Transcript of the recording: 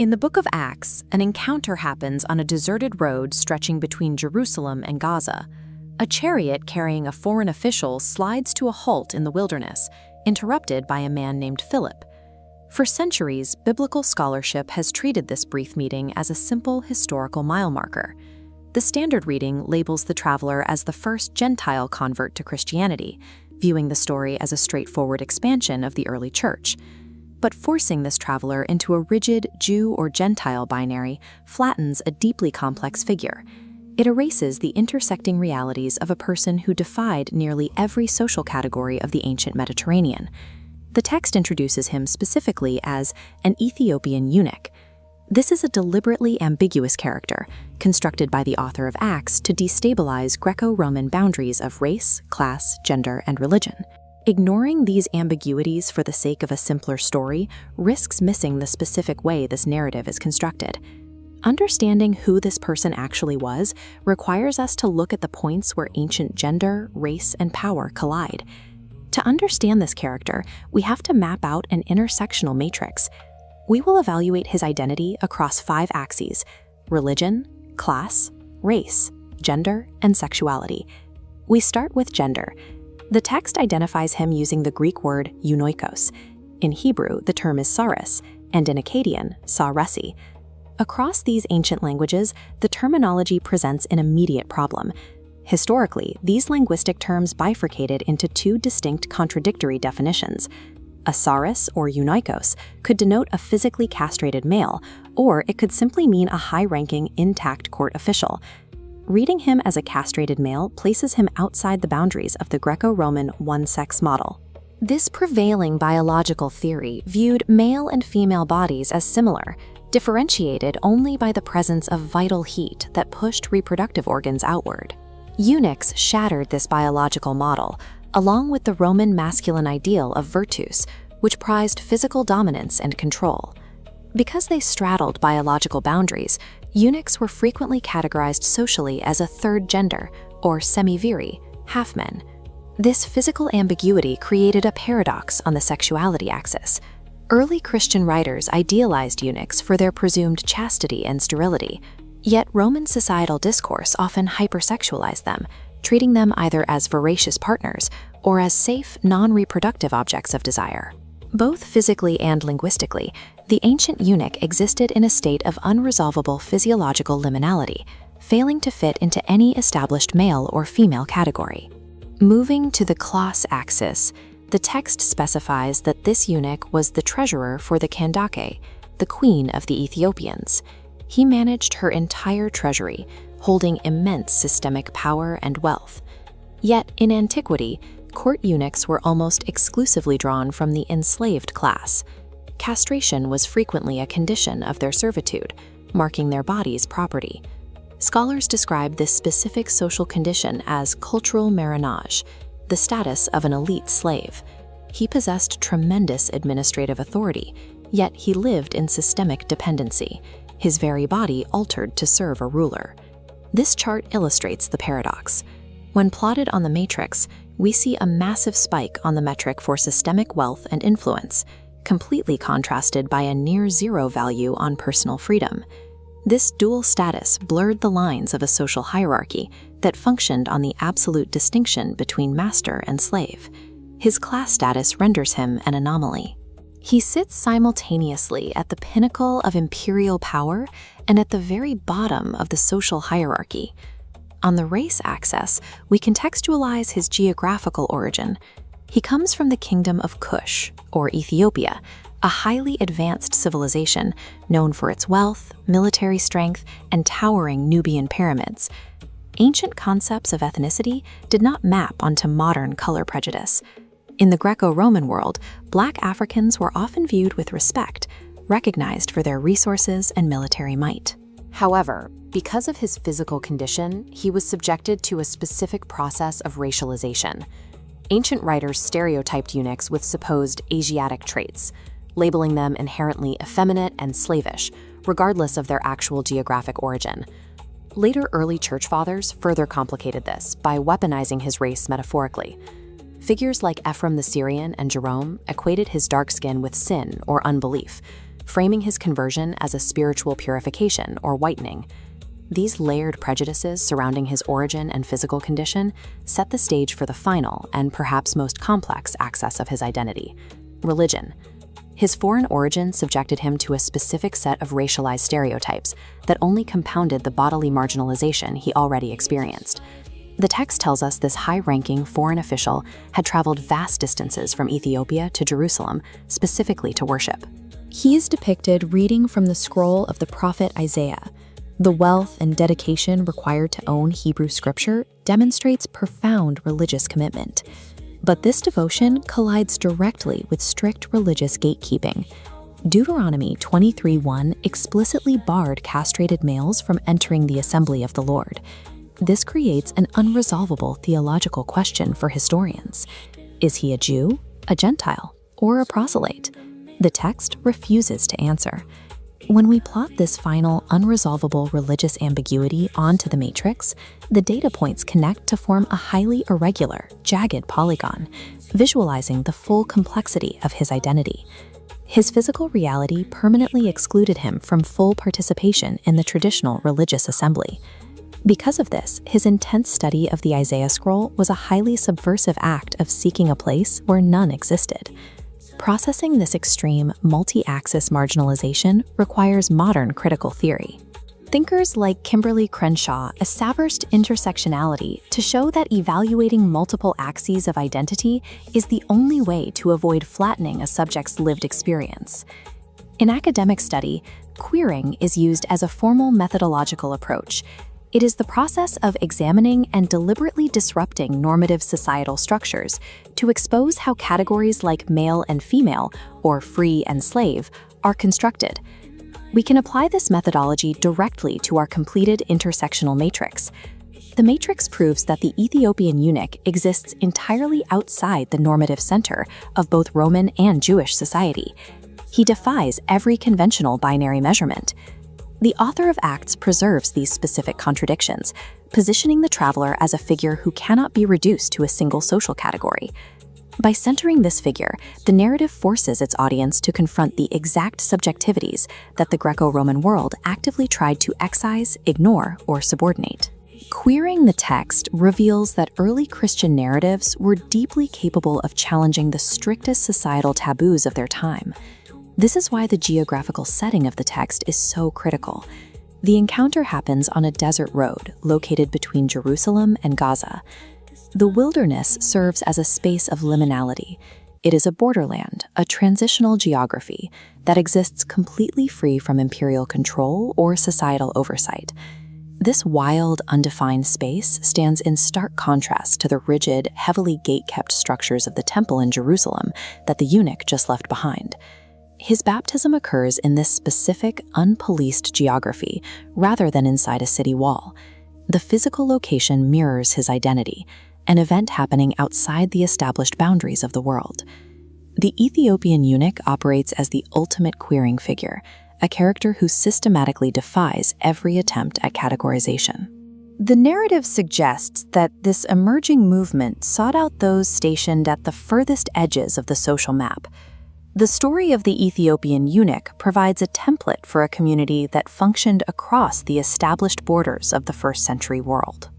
In the book of Acts, an encounter happens on a deserted road stretching between Jerusalem and Gaza. A chariot carrying a foreign official slides to a halt in the wilderness, interrupted by a man named Philip. For centuries, biblical scholarship has treated this brief meeting as a simple historical mile marker. The standard reading labels the traveler as the first Gentile convert to Christianity, viewing the story as a straightforward expansion of the early church. But forcing this traveler into a rigid Jew or Gentile binary flattens a deeply complex figure. It erases the intersecting realities of a person who defied nearly every social category of the ancient Mediterranean. The text introduces him specifically as an Ethiopian eunuch. This is a deliberately ambiguous character, constructed by the author of Acts to destabilize Greco-Roman boundaries of race, class, gender, and religion. Ignoring these ambiguities for the sake of a simpler story risks missing the specific way this narrative is constructed. Understanding who this person actually was requires us to look at the points where ancient gender, race, and power collide. To understand this character, we have to map out an intersectional matrix. We will evaluate his identity across 5 axes: religion, class, race, gender, and sexuality. We start with gender. The text identifies him using the Greek word eunuchos. In Hebrew, the term is saris, and in Akkadian, saresi. Across these ancient languages, the terminology presents an immediate problem. Historically, these linguistic terms bifurcated into 2 distinct contradictory definitions. A saris, or eunuchos, could denote a physically castrated male, or it could simply mean a high-ranking, intact court official. Reading him as a castrated male places him outside the boundaries of the Greco-Roman one-sex model. This prevailing biological theory viewed male and female bodies as similar, differentiated only by the presence of vital heat that pushed reproductive organs outward. Eunuchs shattered this biological model, along with the Roman masculine ideal of virtus, which prized physical dominance and control. Because they straddled biological boundaries, eunuchs were frequently categorized socially as a third gender, or semiviri, half-men. This physical ambiguity created a paradox on the sexuality axis. Early Christian writers idealized eunuchs for their presumed chastity and sterility, yet Roman societal discourse often hypersexualized them, treating them either as voracious partners or as safe, non-reproductive objects of desire. Both physically and linguistically, the ancient eunuch existed in a state of unresolvable physiological liminality, failing to fit into any established male or female category. Moving to the class axis, the text specifies that this eunuch was the treasurer for the Kandake, the queen of the Ethiopians. He managed her entire treasury, holding immense systemic power and wealth. Yet, in antiquity, court eunuchs were almost exclusively drawn from the enslaved class. Castration was frequently a condition of their servitude, marking their bodies property. Scholars describe this specific social condition as cultural marronage, the status of an elite slave. He possessed tremendous administrative authority, yet he lived in systemic dependency, his very body altered to serve a ruler. This chart illustrates the paradox. When plotted on the matrix, we see a massive spike on the metric for systemic wealth and influence, completely contrasted by a near-zero value on personal freedom. This dual status blurred the lines of a social hierarchy that functioned on the absolute distinction between master and slave. His class status renders him an anomaly. He sits simultaneously at the pinnacle of imperial power and at the very bottom of the social hierarchy. On the race axis, we contextualize his geographical origin. He comes from the kingdom of Kush, or Ethiopia, a highly advanced civilization known for its wealth, military strength, and towering Nubian pyramids. Ancient concepts of ethnicity did not map onto modern color prejudice. In the Greco-Roman world, Black Africans were often viewed with respect, recognized for their resources and military might. However, because of his physical condition, he was subjected to a specific process of racialization. Ancient writers stereotyped eunuchs with supposed Asiatic traits, labeling them inherently effeminate and slavish, regardless of their actual geographic origin. Later early church fathers further complicated this by weaponizing his race metaphorically. Figures like Ephraim the Syrian and Jerome equated his dark skin with sin or unbelief, framing his conversion as a spiritual purification or whitening. These layered prejudices surrounding his origin and physical condition set the stage for the final and perhaps most complex axis of his identity: religion. His foreign origin subjected him to a specific set of racialized stereotypes that only compounded the bodily marginalization he already experienced. The text tells us this high-ranking foreign official had traveled vast distances from Ethiopia to Jerusalem, specifically to worship. He is depicted reading from the scroll of the prophet Isaiah. The wealth and dedication required to own Hebrew scripture demonstrates profound religious commitment. But this devotion collides directly with strict religious gatekeeping. Deuteronomy 23:1 explicitly barred castrated males from entering the assembly of the Lord. This creates an unresolvable theological question for historians. Is he a Jew, a Gentile, or a proselyte? The text refuses to answer. When we plot this final, unresolvable religious ambiguity onto the matrix, the data points connect to form a highly irregular, jagged polygon, visualizing the full complexity of his identity. His physical reality permanently excluded him from full participation in the traditional religious assembly. Because of this, his intense study of the Isaiah scroll was a highly subversive act of seeking a place where none existed. Processing this extreme, multi-axis marginalization requires modern critical theory. Thinkers like Kimberlé Crenshaw established intersectionality to show that evaluating multiple axes of identity is the only way to avoid flattening a subject's lived experience. In academic study, queering is used as a formal methodological approach. It is the process of examining and deliberately disrupting normative societal structures to expose how categories like male and female, or free and slave, are constructed. We can apply this methodology directly to our completed intersectional matrix. The matrix proves that the Ethiopian eunuch exists entirely outside the normative center of both Roman and Jewish society. He defies every conventional binary measurement. The author of Acts preserves these specific contradictions, positioning the traveler as a figure who cannot be reduced to a single social category. By centering this figure, the narrative forces its audience to confront the exact subjectivities that the Greco-Roman world actively tried to excise, ignore, or subordinate. Queering the text reveals that early Christian narratives were deeply capable of challenging the strictest societal taboos of their time. This is why the geographical setting of the text is so critical. The encounter happens on a desert road located between Jerusalem and Gaza. The wilderness serves as a space of liminality. It is a borderland, a transitional geography that exists completely free from imperial control or societal oversight. This wild, undefined space stands in stark contrast to the rigid, heavily gate-kept structures of the temple in Jerusalem that the eunuch just left behind. His baptism occurs in this specific, unpoliced geography rather than inside a city wall. The physical location mirrors his identity, an event happening outside the established boundaries of the world. The Ethiopian eunuch operates as the ultimate queering figure, a character who systematically defies every attempt at categorization. The narrative suggests that this emerging movement sought out those stationed at the furthest edges of the social map. The story of the Ethiopian eunuch provides a template for a community that functioned across the established borders of the first-century world.